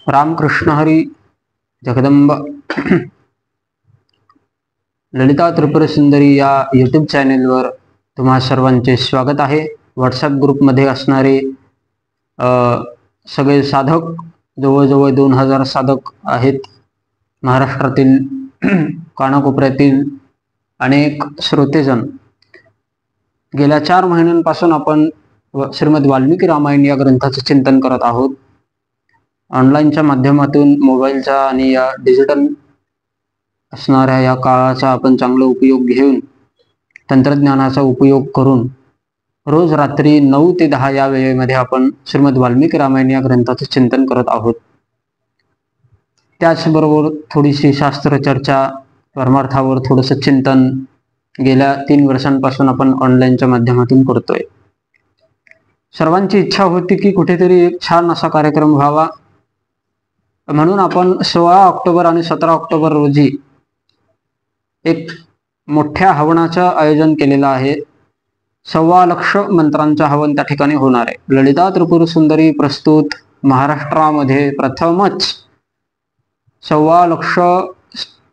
रामकृष्ण हरी जगदंब ललिता त्रिपुर सुंदरी या यूट्यूब चॅनेलवर तुम्हा सर्वांचे स्वागत आहे। व्हॉट्सॲप ग्रुपमध्ये असणारे सगळे साधक जवळजवळ 2000 साधक आहेत। महाराष्ट्रातील कानाकोपऱ्यातील अनेक श्रोतेजन गेल्या 4 महिन्यांपासून आपण श्रीमद वाल्मिकी रामायण या ग्रंथाचे चिंतन करत आहोत। ऑनलाईनच्या माध्यमातून मोबाईलचा आणि या डिजिटल असणाऱ्या या काळाचा आपण चांगला उपयोग घेऊन तंत्रज्ञानाचा उपयोग करून रोज रात्री 9 ते 10 या वेळेमध्ये आपण श्रीमद वाल्मिकी रामायण या ग्रंथाचे चिंतन करत आहोत। त्याचबरोबर थोडीशी शास्त्र चर्चा, परमार्थावर थोडंसं चिंतन गेल्या 3 वर्षांपासून आपण ऑनलाईनच्या माध्यमातून करतोय। सर्वांची इच्छा होती की कुठेतरी एक छान असा कार्यक्रम व्हावा, म्हणून आपण 16 ऑक्टोबर आणि 17 ऑक्टोबर रोजी एक मोठ्या हवनाचं आयोजन केलेलं आहे। 1.25 लाख मंत्रांचं हवन त्या ठिकाणी होणार आहे। ललिता त्रिपुर सुंदरी प्रस्तुत महाराष्ट्रामध्ये प्रथमच 1.25 लाख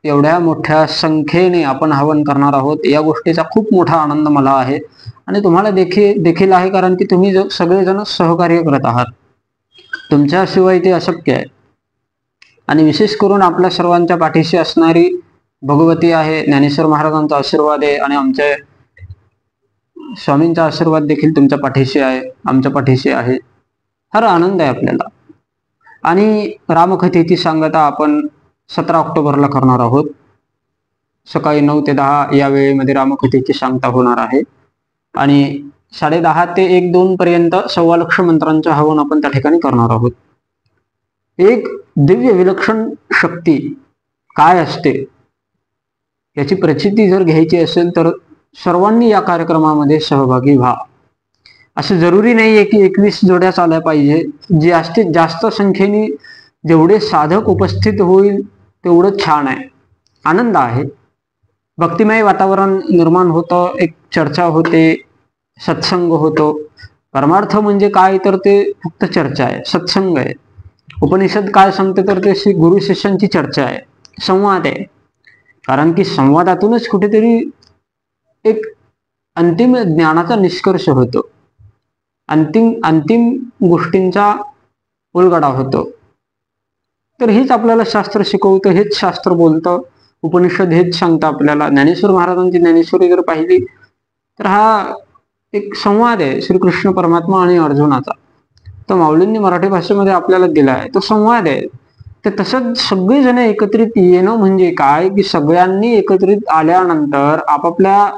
एवढ्या मोठ्या संख्येने आपण हवन करणार आहोत। या गोष्टीचा खूप मोठा आनंद मला आहे आणि तुम्हाला देखील आहे, कारण की तुम्ही सगळेजण सहकार्य करत आहात। तुमच्याशिवाय ते अशक्य आहे। आणि विशेष करून आपल्या सर्वांच्या पाठीशी असणारी भगवती आहे, ज्ञानेश्वर महाराजांचा आशीर्वाद आहे आणि आमच्या स्वामींचा आशीर्वाद देखील तुमच्या पाठीशी आहे, आमच्या पाठीशी आहे। फार आनंद आहे आपल्याला। आणि रामकथेची सांगता आपण 17 ऑक्टोबरला करणार आहोत। सकाळी 9 ते 10 या वेळेमध्ये रामकथेची सांगता होणार आहे आणि 10:30 ते 1-2 पर्यंत 1.25 लाख मंत्रांचं हवन आपण त्या ठिकाणी करणार आहोत। एक दिव्य विलक्षण शक्ती काय असते याची प्रचिती जर घ्यायची असेल तर सर्वांनी या कार्यक्रमामध्ये सहभागी व्हा। असं जरुरी नाहीये की 21 जोड्या आल्या पाहिजे। जास्तीत जास्त संख्येने जेवढे साधक उपस्थित होईल तेवढं छान आहे, आनंद आहे, भक्तिमय वातावरण निर्माण होतं, एक चर्चा होते, सत्संग होतो। परमार्थ म्हणजे काय तर ते फक्त चर्चा आहे, सत्संग आहे। उपनिषद काय सांगते तर ते गुरु शिष्यांची चर्चा आहे, संवाद आहे। कारण की संवादातूनच कुठेतरी एक अंतिम ज्ञानाचा निष्कर्ष होतो, अंतिम गोष्टींचा उलगडा होतो। तर हेच आपल्याला शास्त्र शिकवतं, हेच शास्त्र बोलतं, उपनिषद हेच सांगतं आपल्याला। ज्ञानेश्वर महाराजांची ज्ञानेश्वरी जर पाहिली तर हा एक संवाद आहे श्रीकृष्ण परमात्मा आणि अर्जुनाचा। तो माऊलींनी मराठी भाषेमध्ये आपल्याला दिला आहे, तो संवाद आहे। तर तसंच सगळेजण एकत्रित येणं म्हणजे काय की सगळ्यांनी एकत्रित आल्यानंतर आपापल्या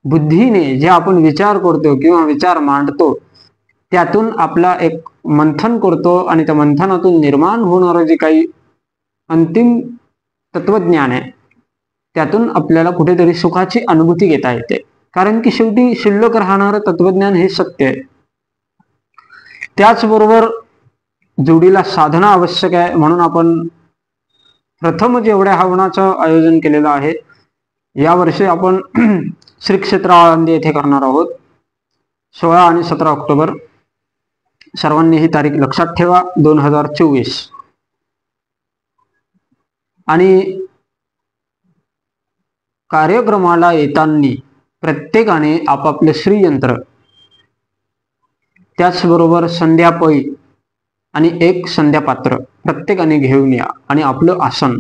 बुद्धीने जे आपण विचार करतो किंवा विचार मांडतो त्यातून आपला एक मंथन करतो आणि त्या मंथनातून निर्माण होणारं जे काही अंतिम तत्वज्ञान आहे त्यातून आपल्याला कुठेतरी सुखाची अनुभूती घेता येते। कारण की शेवटी शिल्लक राहणारं तत्वज्ञान हे सत्य आहे। त्याचबरोबर जोडीला साधना आवश्यक आहे, म्हणून आपण प्रथमच एवढ्या हवनाचं आयोजन केलेलं आहे। यावर्षी आपण श्री क्षेत्र आळंदी येथे करणार आहोत 16 आणि 17 ऑक्टोबर। सर्वांनी ही तारीख लक्षात ठेवा, 2024। आणि कार्यक्रमाला येताना प्रत्येकाने आपापले श्रीयंत्र, त्याचबरोबर संध्यापळी आणि एक संध्यापात्र प्रत्येकाने घेऊन या आणि आपलं आसन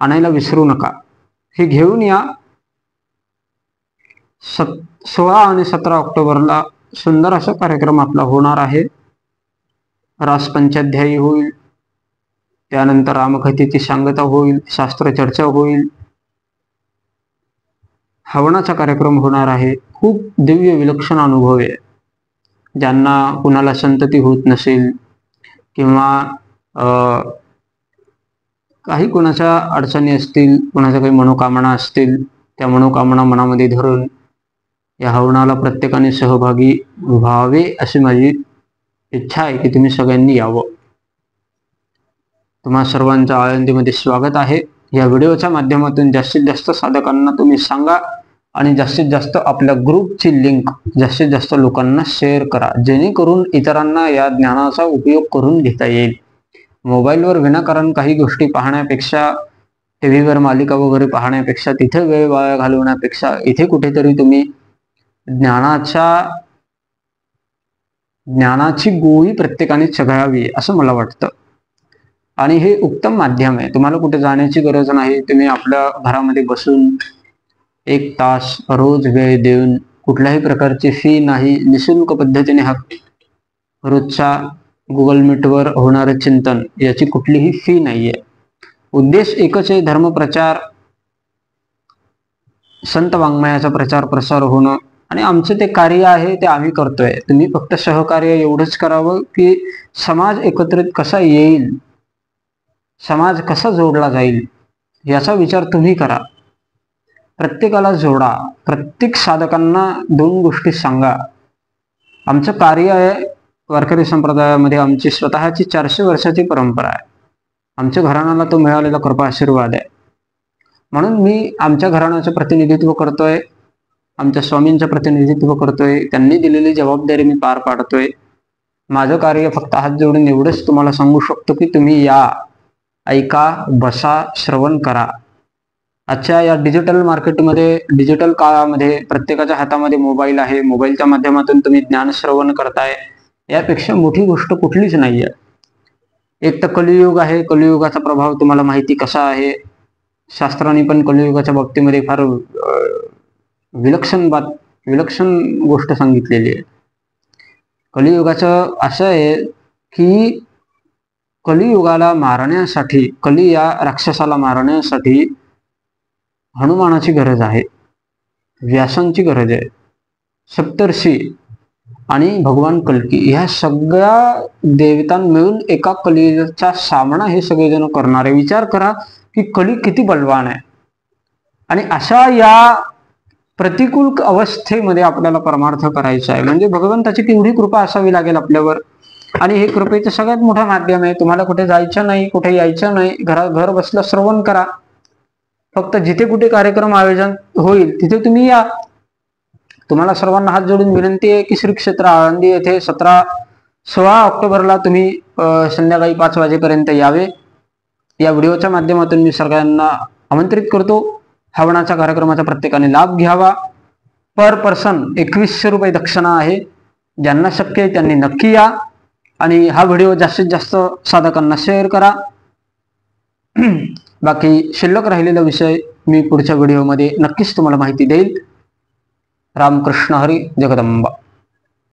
आणायला विसरू नका, हे घेऊन या। 16 आणि 17 ऑक्टोबरला सुंदर असा कार्यक्रम आपला होणार आहे। रास पंचाध्यायी होईल, त्यानंतर रामकथेची सांगता होईल, शास्त्र चर्चा होईल, हवनाचा कार्यक्रम होणार आहे। खूप दिव्य विलक्षण अनुभव आहे। ज्यांना कुणाला संतती होत नसेल किंवा काही कोणाच्या अडचणी असतील, कोणाच्या काही मनोकामना असतील, त्या मनोकामना मनामध्ये धरून या हवनाला प्रत्येकाने सहभागी व्हावे अशी माझी इच्छा आहे की तुम्ही सगळ्यांनी यावं। तुम्हा सर्वांचं आळंदीमध्ये स्वागत आहे। या व्हिडिओच्या माध्यमातून जास्तीत जास्त साधकांना तुम्ही सांगा आणि जास्तीत जास्त आपल्या ग्रुपची लिंक जास्तीत जास्त लोकांना शेअर करा, जेणेकरून इतरांना या ज्ञानाचा उपयोग करून घेता येईल। मोबाईलवर विनाकारण काही गोष्टी पाहण्यापेक्षा, टीव्हीवर मालिका वगैरे पाहण्यापेक्षा, तिथे वेळ वाया घालवण्यापेक्षा इथे कुठेतरी तुम्ही ज्ञानाची गोळी प्रत्येकाने चघळावी असं मला वाटतं. आणि हे उत्तम माध्यम आहे. तुम्हाला कुठे जाण्याची गरज नाही. तुम्ही आपल्या घरामध्ये बसून 1 तास रोज वेळ देऊन, कुठल्याही प्रकारची फी नाही, निशुल्क पद्धतीने हा रोजचा गुगल मीटवर होणारे चिंतन, याची कुठलीही फी नाहीये. उद्देश एकच आहे, धर्मप्रचार, संत वाङ्मयाचा प्रचार प्रसार होणं. आणि आमचं ते कार्य आहे ते आम्ही करतोय. तुम्ही फक्त सहकार्य एवढंच करावं की समाज एकत्रित कसा येईल, समाज कसा जोडला जाईल याचा विचार तुम्ही करा. प्रत्येकाला जोडा. प्रत्येक साधकांना 2 गोष्टी सांगा. आमचं कार्य आहे, वारकरी संप्रदायामध्ये आमची स्वतःची 400 वर्षाची परंपरा आहे. आमच्या घराण्याला तो मिळालेला कृपा आशीर्वाद आहे. म्हणून मी आमच्या घराण्याचं प्रतिनिधित्व करतोय, आमच्या स्वामींचं प्रतिनिधित्व करतोय. त्यांनी दिलेली जबाबदारी मी पार पाडतोय. माझं कार्य फक्त हात जोडून एवढंच तुम्हाला सांगू शकतो की तुम्ही या, ऐका, बसा, श्रवण करा. आजच्या या डिजिटल मार्केटमध्ये, डिजिटल काळामध्ये प्रत्येकाच्या हातामध्ये मोबाईल आहे. मोबाईलच्या माध्यमातून तुम्ही ज्ञान श्रवण करताय, यापेक्षा मोठी गोष्ट कुठलीच नाहीये. एक तर कलियुग आहे. कलियुगाचा प्रभाव तुम्हाला माहिती कसा आहे. शास्त्रांनी पण कलियुगाच्या बाबतीमध्ये फार विलक्षण गोष्ट सांगितलेली आहे. कलियुगाचं असं आहे की कलियुगाला मारण्यासाठी, कली या राक्षसाला मारण्यासाठी हनुमानाची गरज आहे, व्यासांची गरज आहे, सप्तर्षी आणि भगवान कल्की, ह्या सगळ्या देवतां मिळून एका कलीचा सामना हे सगळेजण करणारे. विचार करा की कली किती बलवान आहे. आणि अशा या प्रतिकूल अवस्थेमध्ये आपल्याला परमार्थ करायचा आहे म्हणजे भगवंताची केवढी कृपा असावी लागेल आपल्यावर. आणि हे कृपेचं सगळ्यात मोठं माध्यम आहे. तुम्हाला कुठे जायचं नाही, कुठे यायचं नाही, घर बसलं श्रवण करा. फक्त जिथे कुठे कार्यक्रम आयोजन होईल तिथे तुम्ही या. तुम्हाला सर्वांना हात जोडून विनंती आहे की श्री क्षेत्र आळंदी येथे 16 ऑक्टोबरला तुम्ही संध्याकाळी 5 वाजेपर्यंत यावे. या व्हिडिओच्या माध्यमातून मी सगळ्यांना आमंत्रित करतो. हवनाच्या कार्यक्रमाचा प्रत्येकाने लाभ घ्यावा. पर पर्सन 2100 रुपये दक्षिणा आहे. ज्यांना शक्य आहे त्यांनी नक्की या आणि हा व्हिडिओ जास्तीत जास्त साधकांना शेअर करा. बाकी शिल्लक राहिलेला विषय मी पुढच्या व्हिडिओमध्ये नक्कीच तुम्हाला माहिती देईल. रामकृष्ण हरी, जगदंबा.